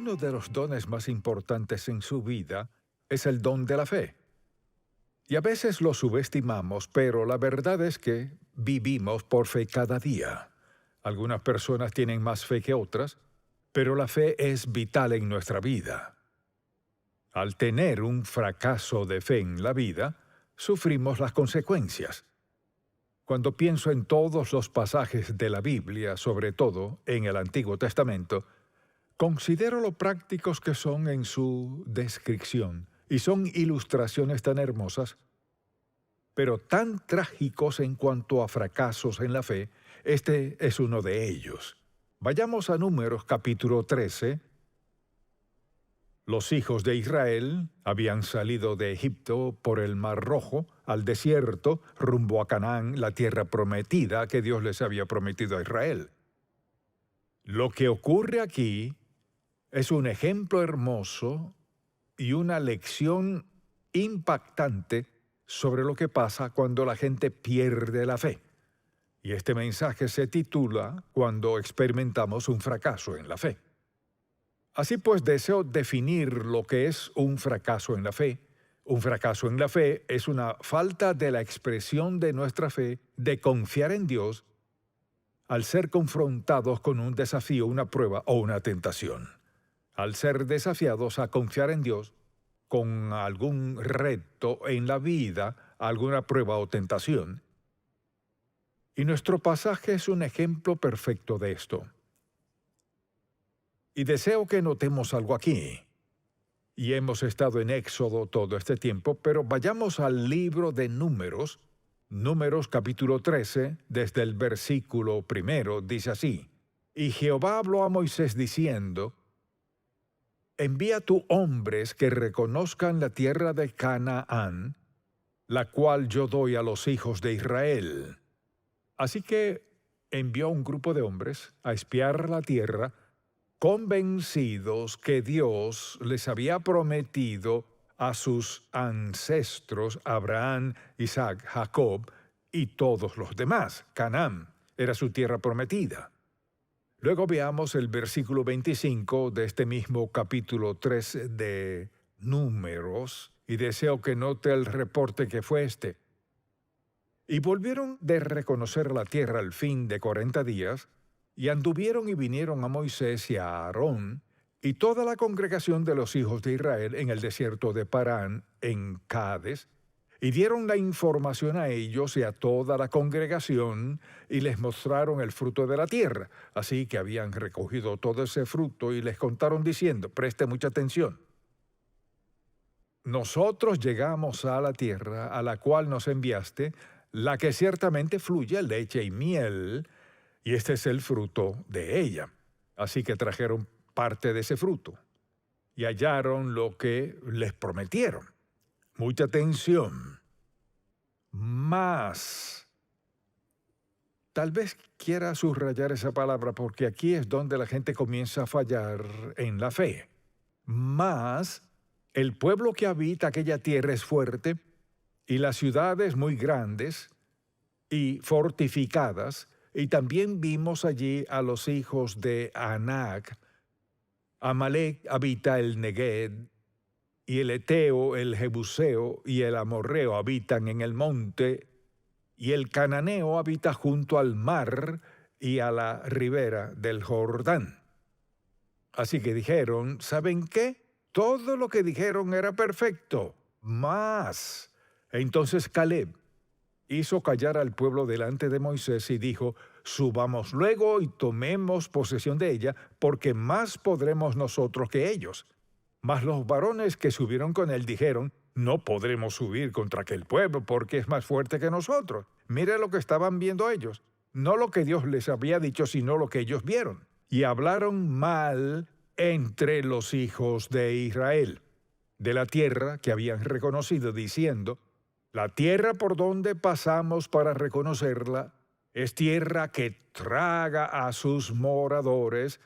uno de los dones más importantes en su vida es el don de la fe. Y a veces lo subestimamos, pero la verdad es que vivimos por fe cada día. Algunas personas tienen más fe que otras, pero la fe es vital en nuestra vida. Al tener un fracaso de fe en la vida, sufrimos las consecuencias. Cuando pienso en todos los pasajes de la Biblia, sobre todo en el Antiguo Testamento, considero lo prácticos que son en su descripción, y son ilustraciones tan hermosas, pero tan trágicos en cuanto a fracasos en la fe. Este es uno de ellos. Vayamos a Números capítulo 13. Los hijos de Israel habían salido de Egipto por el Mar Rojo al desierto, rumbo a Canaán, la tierra prometida que Dios les había prometido a Israel. Lo que ocurre aquí es un ejemplo hermoso y una lección impactante sobre lo que pasa cuando la gente pierde la fe. Y este mensaje se titula Cuando experimentamos un fracaso en la fe. Así pues, deseo definir lo que es un fracaso en la fe. Un fracaso en la fe es una falta de la expresión de nuestra fe de confiar en Dios al ser confrontados con un desafío, una prueba o una tentación. Al ser desafiados a confiar en Dios con algún reto en la vida, alguna prueba o tentación. Y nuestro pasaje es un ejemplo perfecto de esto. Y deseo que notemos algo aquí. Y hemos estado en Éxodo todo este tiempo, pero vayamos al libro de Números. Números capítulo 13, desde el versículo 1, dice así: Y Jehová habló a Moisés diciendo: Envía tú hombres que reconozcan la tierra de Canaán, la cual yo doy a los hijos de Israel. Así que envió un grupo de hombres a espiar la tierra, convencidos que Dios les había prometido a sus ancestros, Abraham, Isaac, Jacob y todos los demás. Canaán era su tierra prometida. Luego veamos el versículo 25 de este mismo capítulo 3 de Números, y deseo que note el reporte que fue este. Y volvieron de reconocer la tierra al fin de 40 días, y anduvieron y vinieron a Moisés y a Aarón, y toda la congregación de los hijos de Israel en el desierto de Parán, en Cades, y dieron la información a ellos y a toda la congregación, y les mostraron el fruto de la tierra. Así que habían recogido todo ese fruto y les contaron diciendo: preste mucha atención. Nosotros llegamos a la tierra a la cual nos enviaste, la que ciertamente fluye leche y miel, y este es el fruto de ella. Así que trajeron parte de ese fruto y hallaron lo que les prometieron. Mucha atención. Más. Tal vez quiera subrayar esa palabra porque aquí es donde la gente comienza a fallar en la fe. Más, el pueblo que habita aquella tierra es fuerte, y las ciudades muy grandes y fortificadas, y también vimos allí a los hijos de Anac. Amalek habita el Negueb, y el Eteo, el Jebuseo y el Amorreo habitan en el monte, y el Cananeo habita junto al mar y a la ribera del Jordán. Así que dijeron: ¿saben qué? Todo lo que dijeron era perfecto. Más. Entonces Caleb hizo callar al pueblo delante de Moisés y dijo: subamos luego y tomemos posesión de ella, porque más podremos nosotros que ellos. Mas los varones que subieron con él dijeron: no podremos subir contra aquel pueblo, porque es más fuerte que nosotros. Mire lo que estaban viendo ellos. No lo que Dios les había dicho, sino lo que ellos vieron. Y hablaron mal entre los hijos de Israel de la tierra que habían reconocido, diciendo: la tierra por donde pasamos para reconocerla es tierra que traga a sus moradores,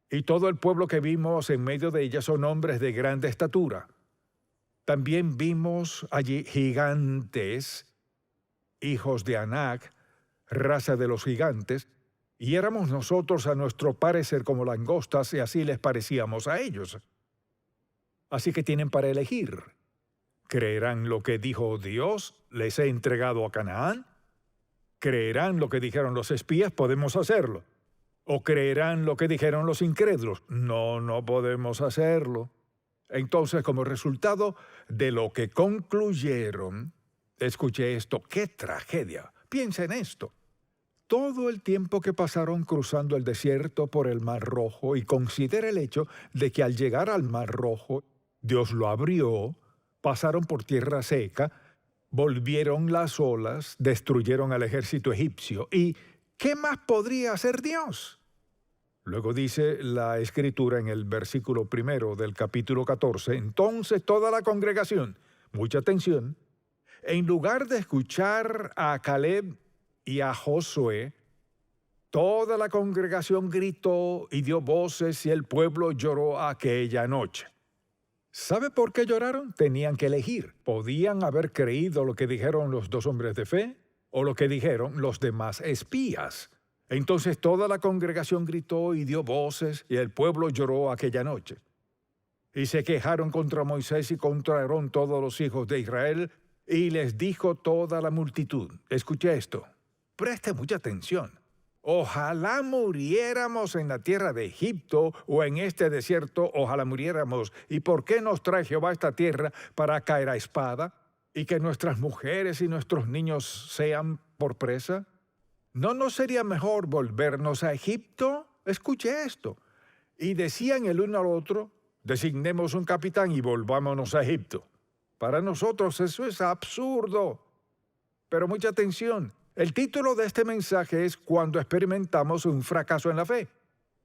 y todo el pueblo que vimos en medio de ella son hombres de grande estatura. También vimos allí gigantes, hijos de Anac, raza de los gigantes, y éramos nosotros a nuestro parecer como langostas y así les parecíamos a ellos. Así que tienen para elegir. ¿Creerán lo que dijo Dios? ¿Les he entregado a Canaán? ¿Creerán lo que dijeron los espías? Podemos hacerlo. ¿O creerán lo que dijeron los incrédulos? No, no podemos hacerlo. Entonces, como resultado de lo que concluyeron, escuche esto, ¡qué tragedia! Piensa en esto. Todo el tiempo que pasaron cruzando el desierto por el Mar Rojo, y considera el hecho de que al llegar al Mar Rojo, Dios lo abrió, pasaron por tierra seca, volvieron las olas, destruyeron al ejército egipcio. ¿Y qué más podría hacer Dios? Luego dice la Escritura en el versículo 1 del capítulo 14, entonces toda la congregación, mucha atención, en lugar de escuchar a Caleb y a Josué, toda la congregación gritó y dio voces y el pueblo lloró aquella noche. ¿Sabe por qué lloraron? Tenían que elegir. Podían haber creído lo que dijeron los dos hombres de fe o lo que dijeron los demás espías. Entonces toda la congregación gritó y dio voces y el pueblo lloró aquella noche. Y se quejaron contra Moisés y contra Aarón todos los hijos de Israel y les dijo toda la multitud. Escuche esto. Preste mucha atención. Ojalá muriéramos en la tierra de Egipto o en este desierto, ojalá muriéramos. ¿Y por qué nos trae Jehová a esta tierra para caer a espada? ¿Y que nuestras mujeres y nuestros niños sean por presa? ¿No nos sería mejor volvernos a Egipto? Escuche esto. Y decían el uno al otro, designemos un capitán y volvámonos a Egipto. Para nosotros eso es absurdo. Pero mucha atención. El título de este mensaje es Cuando experimentamos un fracaso en la fe,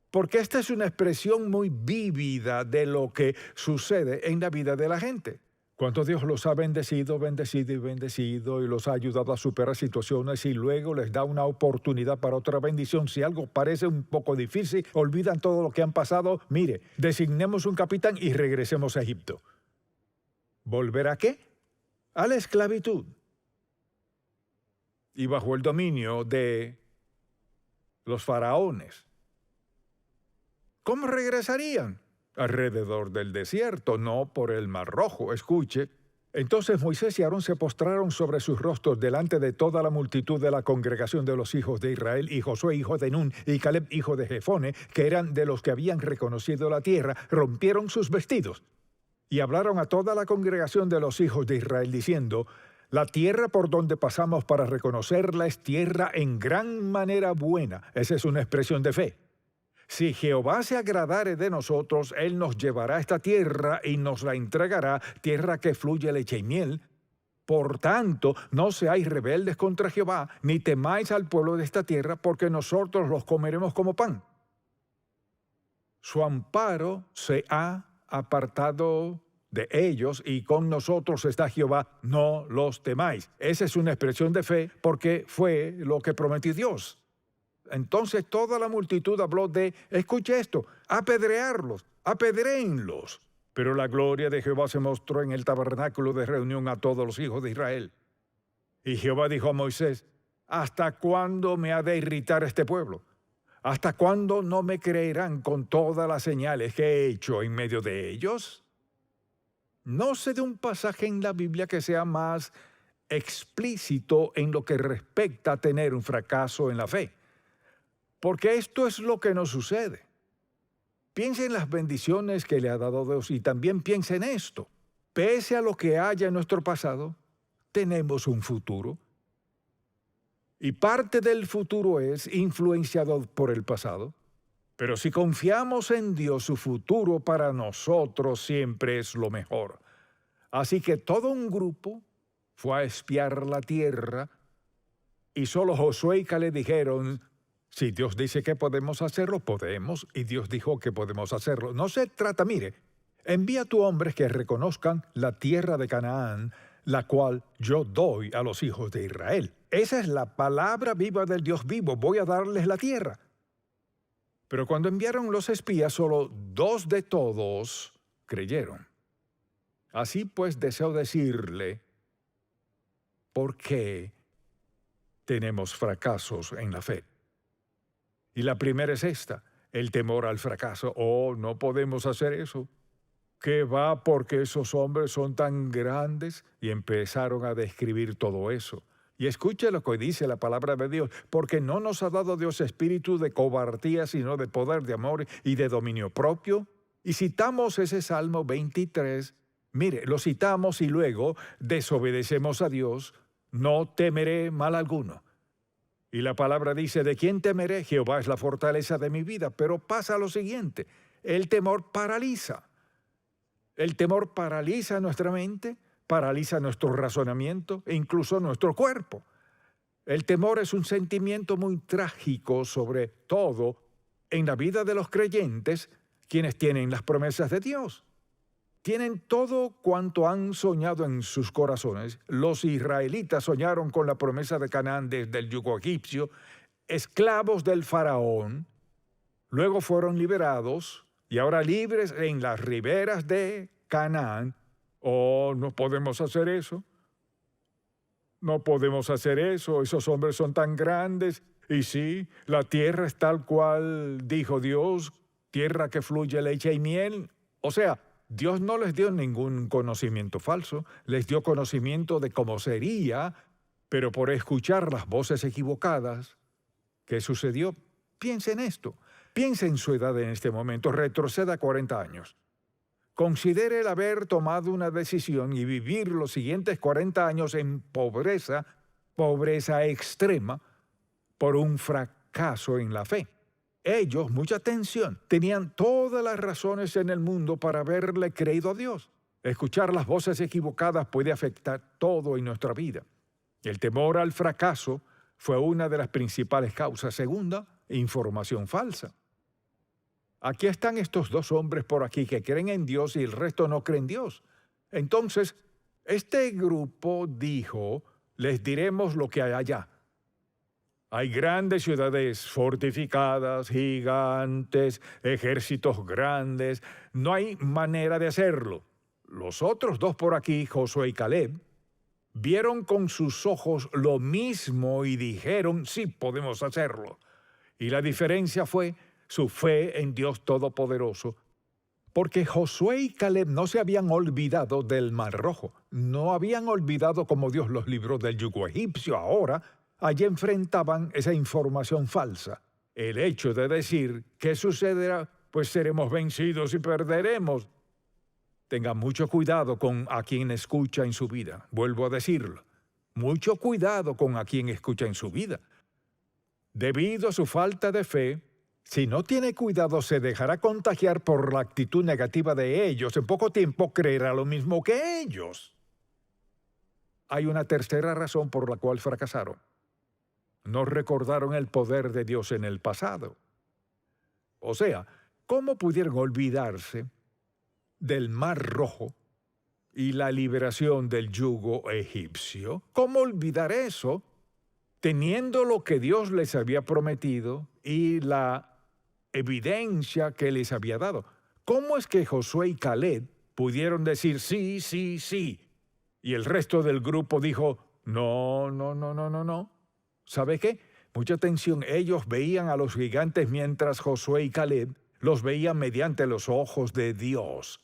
porque esta es una expresión muy vívida de lo que sucede en la vida de la gente. Cuando Dios los ha bendecido, bendecido y bendecido y los ha ayudado a superar situaciones y luego les da una oportunidad para otra bendición. Si algo parece un poco difícil, olvidan todo lo que han pasado. Mire, designemos un capitán y regresemos a Egipto. ¿Volver a qué? A la esclavitud. Y bajo el dominio de los faraones. ¿Cómo regresarían? Alrededor del desierto, no por el Mar Rojo. Escuche. Entonces Moisés y Aarón se postraron sobre sus rostros delante de toda la multitud de la congregación de los hijos de Israel, y Josué hijo de Nun y Caleb hijo de Jefone, que eran de los que habían reconocido la tierra, rompieron sus vestidos. Y hablaron a toda la congregación de los hijos de Israel, diciendo, la tierra por donde pasamos para reconocerla es tierra en gran manera buena. Esa es una expresión de fe. Si Jehová se agradare de nosotros, Él nos llevará a esta tierra y nos la entregará, tierra que fluye leche y miel. Por tanto, no seáis rebeldes contra Jehová, ni temáis al pueblo de esta tierra, porque nosotros los comeremos como pan. Su amparo se ha apartado de ellos, y con nosotros está Jehová, no los temáis. Esa es una expresión de fe, porque fue lo que prometió Dios. Entonces toda la multitud habló de, escuche esto, apedrearlos, apedréenlos. Pero la gloria de Jehová se mostró en el tabernáculo de reunión a todos los hijos de Israel. Y Jehová dijo a Moisés, ¿hasta cuándo me ha de irritar este pueblo? ¿Hasta cuándo no me creerán con todas las señales que he hecho en medio de ellos? No sé de un pasaje en la Biblia que sea más explícito en lo que respecta a tener un fracaso en la fe. Porque esto es lo que nos sucede. Piensa en las bendiciones que le ha dado Dios y también piensa en esto. Pese a lo que haya en nuestro pasado, tenemos un futuro. Y parte del futuro es influenciado por el pasado. Pero si confiamos en Dios, su futuro para nosotros siempre es lo mejor. Así que todo un grupo fue a espiar la tierra y solo Josué y Caleb dijeron, si Dios dice que podemos hacerlo, podemos, y Dios dijo que podemos hacerlo. No se trata, mire, envía a tus hombres que reconozcan la tierra de Canaán, la cual yo doy a los hijos de Israel. Esa es la palabra viva del Dios vivo, voy a darles la tierra. Pero cuando enviaron los espías, solo 2 de todos creyeron. Así pues, deseo decirle, ¿por qué tenemos fracasos en la fe? Y la primera es esta, el temor al fracaso. Oh, no podemos hacer eso. ¿Qué va porque esos hombres son tan grandes? Y empezaron a describir todo eso. Y escuche lo que dice la palabra de Dios, porque no nos ha dado Dios espíritu de cobardía, sino de poder, de amor y de dominio propio. Y citamos ese Salmo 23, mire, lo citamos y luego desobedecemos a Dios, no temeré mal alguno. Y la palabra dice, ¿de quién temeré? Jehová es la fortaleza de mi vida. Pero pasa lo siguiente, el temor paraliza. El temor paraliza nuestra mente, paraliza nuestro razonamiento e incluso nuestro cuerpo. El temor es un sentimiento muy trágico, sobre todo en la vida de los creyentes, quienes tienen las promesas de Dios. Tienen todo cuanto han soñado en sus corazones. Los israelitas soñaron con la promesa de Canaán desde el yugo egipcio, esclavos del faraón, luego fueron liberados y ahora libres en las riberas de Canaán. Oh, no podemos hacer eso. No podemos hacer eso. Esos hombres son tan grandes. Y sí, la tierra es tal cual dijo Dios, tierra que fluye leche y miel. O sea, Dios no les dio ningún conocimiento falso, les dio conocimiento de cómo sería, pero por escuchar las voces equivocadas, ¿qué sucedió? Piense en esto. Piense en su edad en este momento, retroceda 40 años. Considere el haber tomado una decisión y vivir los siguientes 40 años en pobreza, pobreza extrema, por un fracaso en la fe. Ellos, mucha atención, tenían todas las razones en el mundo para haberle creído a Dios. Escuchar las voces equivocadas puede afectar todo en nuestra vida. El temor al fracaso fue una de las principales causas. Segunda, información falsa. Aquí están estos dos hombres por aquí que creen en Dios y el resto no creen en Dios. Entonces, este grupo dijo, les diremos lo que hay allá. Hay grandes ciudades fortificadas, gigantes, ejércitos grandes. No hay manera de hacerlo. Los otros dos por aquí, Josué y Caleb, vieron con sus ojos lo mismo y dijeron, sí podemos hacerlo. Y la diferencia fue su fe en Dios Todopoderoso, porque Josué y Caleb no se habían olvidado del Mar Rojo, no habían olvidado cómo Dios los libró del yugo egipcio. Ahora, allí enfrentaban esa información falsa. El hecho de decir, ¿qué sucederá? Pues seremos vencidos y perderemos. Tenga mucho cuidado con a quien escucha en su vida. Vuelvo a decirlo. Mucho cuidado con a quien escucha en su vida. Debido a su falta de fe, si no tiene cuidado, se dejará contagiar por la actitud negativa de ellos. En poco tiempo creerá lo mismo que ellos. Hay una tercera razón por la cual fracasaron. No recordaron el poder de Dios en el pasado. O sea, ¿cómo pudieron olvidarse del Mar Rojo y la liberación del yugo egipcio? ¿Cómo olvidar eso, teniendo lo que Dios les había prometido y la evidencia que les había dado? ¿Cómo es que Josué y Caleb pudieron decir sí, sí, sí? Y el resto del grupo dijo, no, no, no, no, no, no. ¿Sabe qué? Mucha atención, ellos veían a los gigantes mientras Josué y Caleb los veían mediante los ojos de Dios.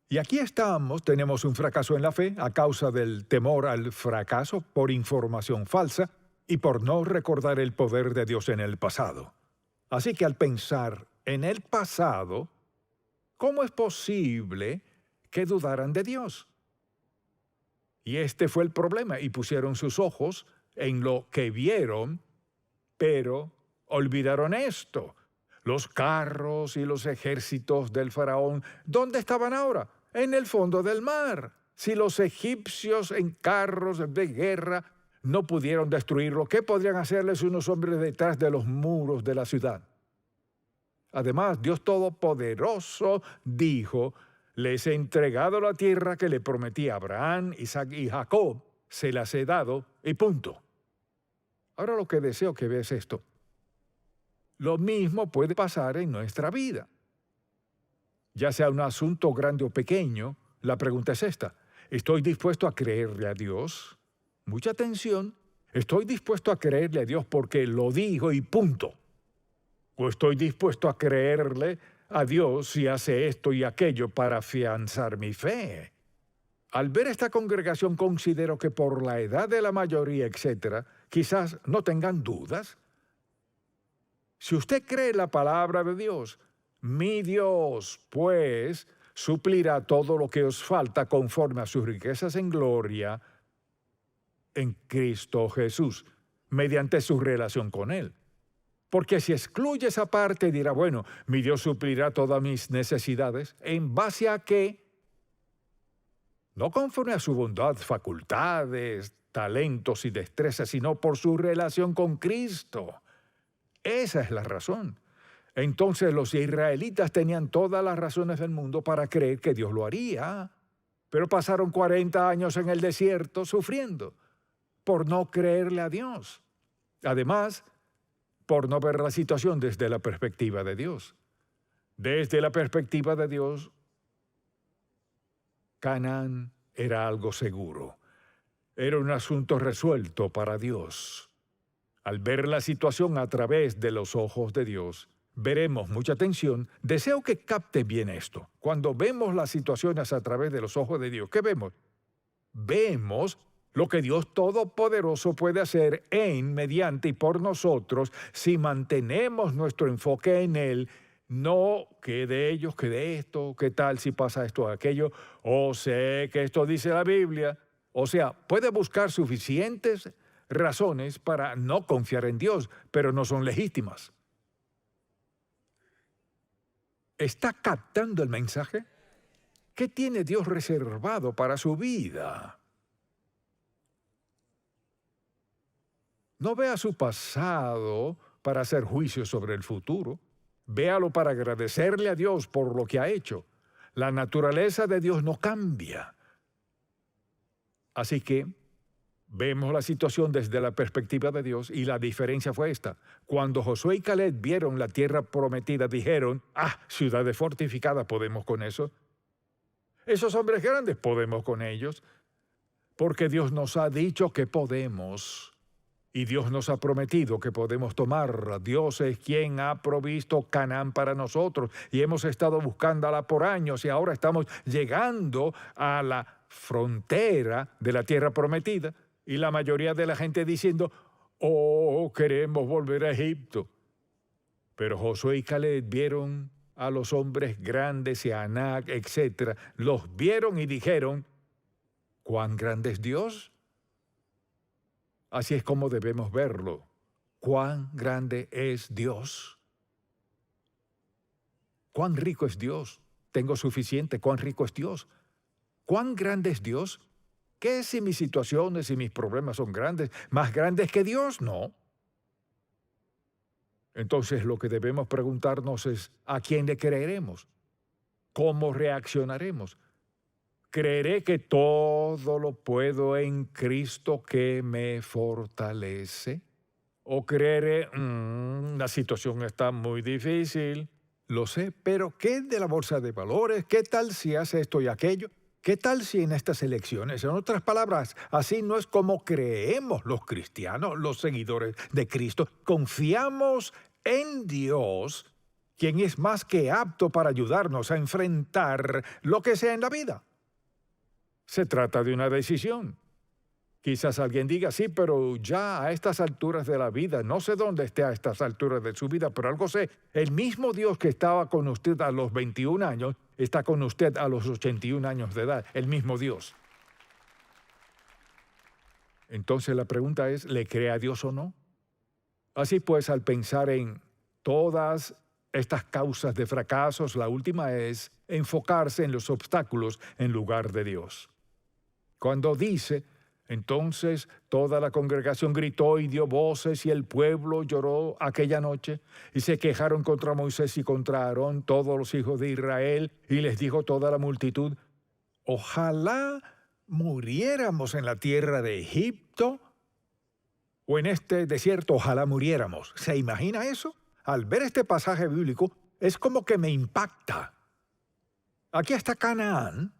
Y aquí estamos, tenemos un fracaso en la fe a causa del temor al fracaso por información falsa y por no recordar el poder de Dios en el pasado. Así que al pensar en el pasado, ¿cómo es posible que dudaran de Dios? Y este fue el problema, y pusieron sus ojos en lo que vieron, pero olvidaron esto. Los carros y los ejércitos del faraón, ¿dónde estaban ahora? En el fondo del mar. Si los egipcios en carros de guerra no pudieron destruirlo, ¿qué podrían hacerles unos hombres detrás de los muros de la ciudad? Además, Dios Todopoderoso dijo, les he entregado la tierra que le prometí a Abraham, Isaac y Jacob, se las he dado y punto. Ahora lo que deseo que veas es esto. Lo mismo puede pasar en nuestra vida. Ya sea un asunto grande o pequeño, la pregunta es esta. ¿Estoy dispuesto a creerle a Dios? Mucha atención. Estoy dispuesto a creerle a Dios porque lo dijo y punto. o estoy dispuesto a creerle a Dios si hace esto y aquello para afianzar mi fe. Al ver esta congregación considero que por la edad de la mayoría, etcétera, quizás no tengan dudas. Si usted cree la palabra de Dios, mi Dios, pues, suplirá todo lo que os falta conforme a sus riquezas en gloria en Cristo Jesús, mediante su relación con Él. Porque si excluye esa parte, dirá, bueno, mi Dios suplirá todas mis necesidades, ¿en base a qué? No conforme a su bondad, facultades, talentos y destrezas, sino por su relación con Cristo. Esa es la razón. Entonces los israelitas tenían todas las razones del mundo para creer que Dios lo haría, pero pasaron 40 años en el desierto sufriendo por no creerle a Dios. Además, por no ver la situación desde la perspectiva de Dios. Desde la perspectiva de Dios, Canaán era algo seguro. Era un asunto resuelto para Dios. Al ver la situación a través de los ojos de Dios, veremos mucha atención. Deseo que capte bien esto. Cuando vemos las situaciones a través de los ojos de Dios, ¿qué vemos? Vemos lo que Dios Todopoderoso puede hacer en, mediante y por nosotros si mantenemos nuestro enfoque en Él. No, que de ellos, que de esto, qué tal si pasa esto o aquello, o sé que esto dice la Biblia. O sea, puede buscar suficientes razones para no confiar en Dios, pero no son legítimas. ¿Está captando el mensaje? ¿Qué tiene Dios reservado para su vida? No vea su pasado para hacer juicios sobre el futuro. Véalo para agradecerle a Dios por lo que ha hecho. La naturaleza de Dios no cambia. Así que vemos la situación desde la perspectiva de Dios y la diferencia fue esta. Cuando Josué y Caleb vieron la tierra prometida, dijeron, ciudades fortificadas, ¿podemos con eso? Esos hombres grandes, ¿podemos con ellos? Porque Dios nos ha dicho que podemos. Y Dios nos ha prometido que podemos tomarla. Dios es quien ha provisto Canaán para nosotros y hemos estado buscándola por años y ahora estamos llegando a la frontera de la tierra prometida y la mayoría de la gente diciendo, queremos volver a Egipto. Pero Josué y Caleb vieron a los hombres grandes y a Anac, etc. Los vieron y dijeron, ¿cuán grande es Dios? Así es como debemos verlo. ¿Cuán grande es Dios? ¿Cuán rico es Dios? Tengo suficiente. ¿Cuán rico es Dios? ¿Cuán grande es Dios? ¿Qué si mis situaciones y mis problemas son grandes? ¿Más grandes que Dios? No. Entonces lo que debemos preguntarnos es, ¿a quién le creeremos? ¿Cómo reaccionaremos? ¿Creeré que todo lo puedo en Cristo que me fortalece? ¿O creeré, la situación está muy difícil? Lo sé, pero ¿qué de la bolsa de valores? ¿Qué tal si hace esto y aquello? ¿Qué tal si en estas elecciones? En otras palabras, así no es como creemos los cristianos, los seguidores de Cristo. Confiamos en Dios, quien es más que apto para ayudarnos a enfrentar lo que sea en la vida. Se trata de una decisión. Quizás alguien diga, sí, pero ya a estas alturas de la vida, no sé dónde esté a estas alturas de su vida, pero algo sé, el mismo Dios que estaba con usted a los 21 años, está con usted a los 81 años de edad, el mismo Dios. Entonces la pregunta es, ¿le cree a Dios o no? Así pues, al pensar en todas estas causas de fracasos, la última es enfocarse en los obstáculos en lugar de Dios. Cuando dice, entonces toda la congregación gritó y dio voces y el pueblo lloró aquella noche y se quejaron contra Moisés y contra Aarón todos los hijos de Israel y les dijo toda la multitud, ojalá muriéramos en la tierra de Egipto o en este desierto, ojalá muriéramos. ¿Se imagina eso? Al ver este pasaje bíblico es como que me impacta. Aquí está Canaán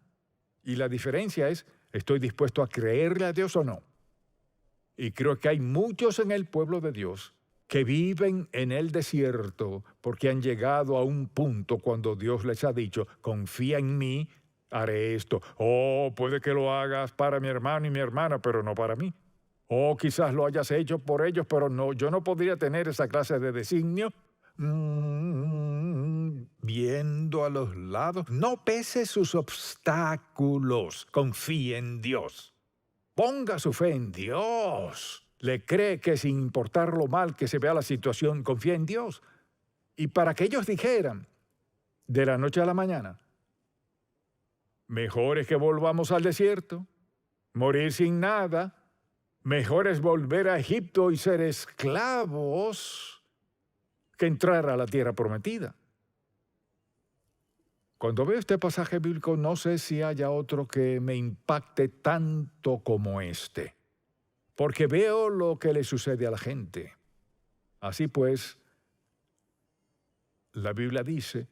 y la diferencia es, ¿estoy dispuesto a creerle a Dios o no? Y creo que hay muchos en el pueblo de Dios que viven en el desierto porque han llegado a un punto cuando Dios les ha dicho, confía en mí, haré esto. Oh, puede que lo hagas para mi hermano y mi hermana, pero no para mí. O quizás lo hayas hecho por ellos, pero no, yo no podría tener esa clase de designio. Viendo a los lados, no pese sus obstáculos, confíe en Dios. Ponga su fe en Dios. Le cree que sin importar lo mal que se vea la situación, confía en Dios. Y para que ellos dijeran, de la noche a la mañana, mejor es que volvamos al desierto, morir sin nada, mejor es volver a Egipto y ser esclavos que entrar a la tierra prometida. Cuando veo este pasaje bíblico, no sé si haya otro que me impacte tanto como este, porque veo lo que le sucede a la gente. Así pues, la Biblia dice,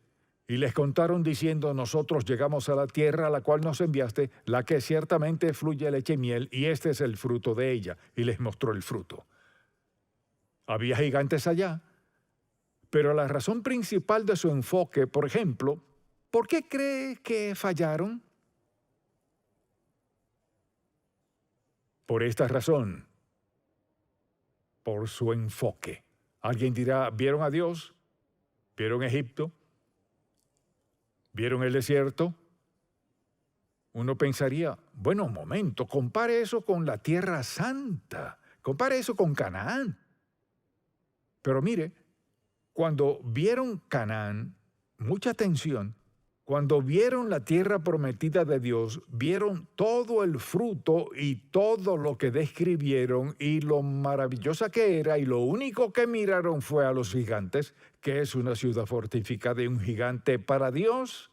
y les contaron diciendo, nosotros llegamos a la tierra a la cual nos enviaste, la que ciertamente fluye leche y miel, y este es el fruto de ella. Y les mostró el fruto. Había gigantes allá, pero la razón principal de su enfoque, por ejemplo, ¿por qué cree que fallaron? Por esta razón, por su enfoque. Alguien dirá, ¿vieron a Dios? ¿Vieron Egipto? ¿Vieron el desierto? Uno pensaría, bueno, un momento, compare eso con la Tierra Santa, compare eso con Canaán. Pero mire, cuando vieron Canaán, mucha atención, cuando vieron la tierra prometida de Dios, vieron todo el fruto y todo lo que describieron y lo maravillosa que era, y lo único que miraron fue a los gigantes, que es una ciudad fortificada y un gigante para Dios.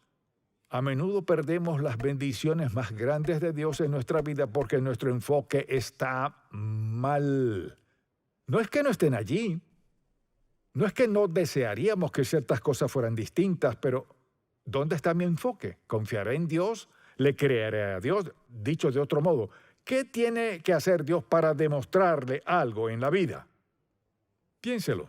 A menudo perdemos las bendiciones más grandes de Dios en nuestra vida porque nuestro enfoque está mal. No es que no estén allí, no es que no desearíamos que ciertas cosas fueran distintas, pero ¿dónde está mi enfoque? ¿Confiaré en Dios? ¿Le creeré a Dios? Dicho de otro modo, ¿qué tiene que hacer Dios para demostrarle algo en la vida? Piénselo.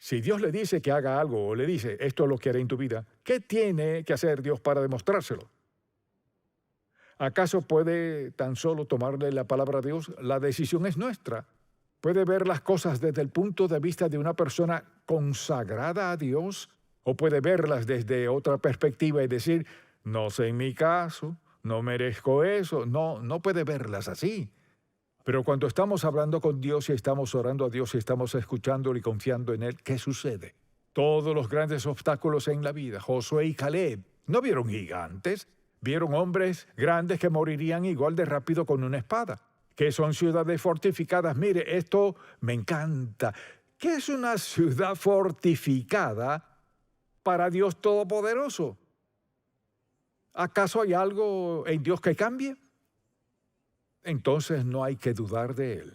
Si Dios le dice que haga algo o le dice, esto es lo que haré en tu vida, ¿qué tiene que hacer Dios para demostrárselo? ¿Acaso puede tan solo tomarle la palabra a Dios? La decisión es nuestra. Puede ver las cosas desde el punto de vista de una persona consagrada a Dios, o puede verlas desde otra perspectiva y decir, no sé en mi caso, no merezco eso. No puede verlas así. Pero cuando estamos hablando con Dios y estamos orando a Dios y estamos escuchándolo y confiando en Él, ¿qué sucede? Todos los grandes obstáculos en la vida, Josué y Caleb, ¿no vieron gigantes? Vieron hombres grandes que morirían igual de rápido con una espada, que son ciudades fortificadas. Mire, esto me encanta. ¿Qué es una ciudad fortificada para Dios Todopoderoso? ¿Acaso hay algo en Dios que cambie? Entonces no hay que dudar de Él.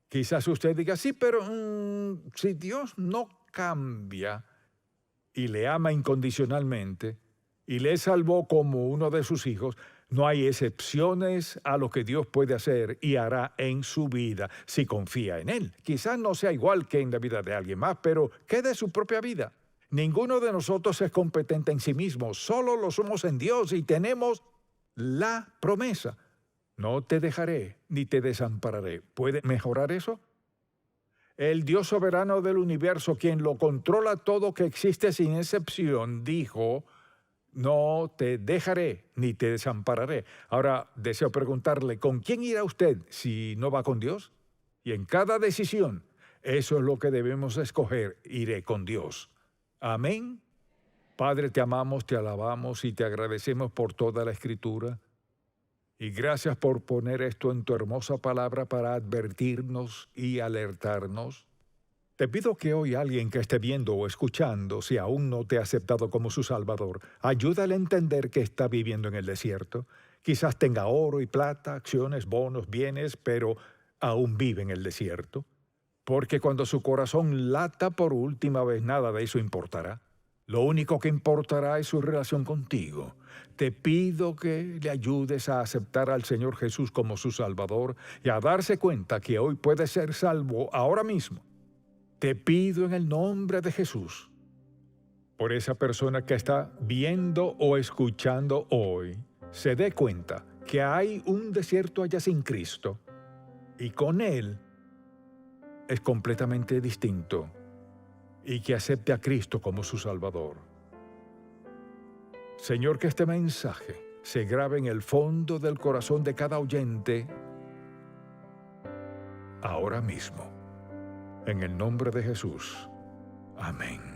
Quizás usted diga, sí, pero si Dios no cambia y le ama incondicionalmente y le salvó como uno de sus hijos, no hay excepciones a lo que Dios puede hacer y hará en su vida si confía en Él. Quizás no sea igual que en la vida de alguien más, pero ¿qué de su propia vida? Ninguno de nosotros es competente en sí mismo, solo lo somos en Dios y tenemos la promesa. No te dejaré ni te desampararé. ¿Puede mejorar eso? El Dios soberano del universo, quien lo controla todo, que existe sin excepción, dijo, no te dejaré ni te desampararé. Ahora deseo preguntarle, ¿con quién irá usted si no va con Dios? Y en cada decisión, eso es lo que debemos escoger, iré con Dios. Amén. Padre, te amamos, te alabamos y te agradecemos por toda la Escritura. Y gracias por poner esto en tu hermosa palabra para advertirnos y alertarnos. Te pido que hoy alguien que esté viendo o escuchando, si aún no te ha aceptado como su Salvador, ayúdale a entender que está viviendo en el desierto. Quizás tenga oro y plata, acciones, bonos, bienes, pero aún vive en el desierto. Porque cuando su corazón lata por última vez, nada de eso importará. Lo único que importará es su relación contigo. Te pido que le ayudes a aceptar al Señor Jesús como su Salvador y a darse cuenta que hoy puede ser salvo ahora mismo. Te pido en el nombre de Jesús, por esa persona que está viendo o escuchando hoy, se dé cuenta que hay un desierto allá sin Cristo y con Él es completamente distinto, y que acepte a Cristo como su Salvador. Señor, que este mensaje se grabe en el fondo del corazón de cada oyente ahora mismo. En el nombre de Jesús. Amén.